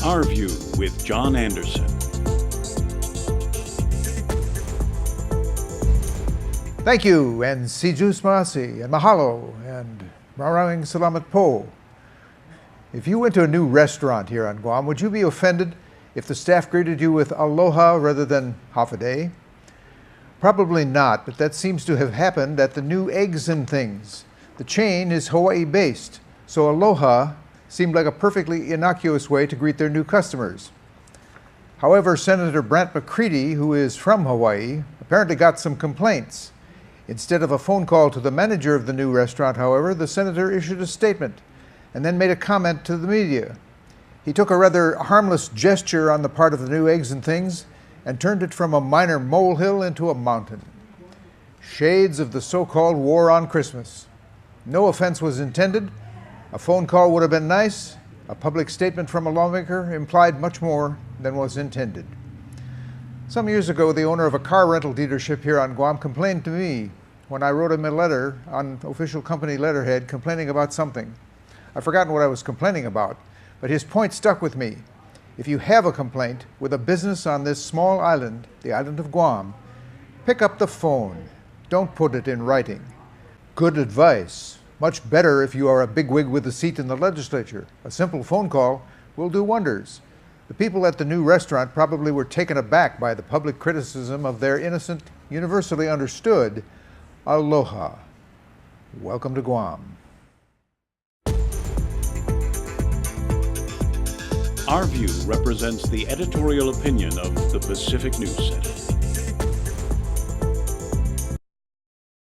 Our View with John Anderson. Thank you, and si Diyos Marasi, and mahalo, and maraming salamat po. If you went to a new restaurant here on Guam, would you be offended if the staff greeted you with aloha rather than hafa-day? Probably not, but that seems to have happened at the new Eggs and Things. The chain is Hawaii-based, so aloha seemed like a perfectly innocuous way to greet their new customers. However, Senator Brant McCready, who is from Hawaii, apparently got some complaints. Instead of a phone call to the manager of the new restaurant, however, the senator issued a statement and then made a comment to the media. He took a rather harmless gesture on the part of the new Eggs and Things and turned it from a minor molehill into a mountain. Shades of the so-called war on Christmas. No offense was intended. A phone call would have been nice. A public statement from a lawmaker implied much more than was intended. Some years ago, the owner of a car rental dealership here on Guam complained to me when I wrote him a letter on official company letterhead complaining about something. I've forgotten what I was complaining about, but his point stuck with me. If you have a complaint with a business on this small island, the island of Guam, pick up the phone. Don't put it in writing. Good advice. Much better if you are a bigwig with a seat in the legislature. A simple phone call will do wonders. The people at the new restaurant probably were taken aback by the public criticism of their innocent, universally understood aloha. Welcome to Guam. Our View represents the editorial opinion of the Pacific News Center.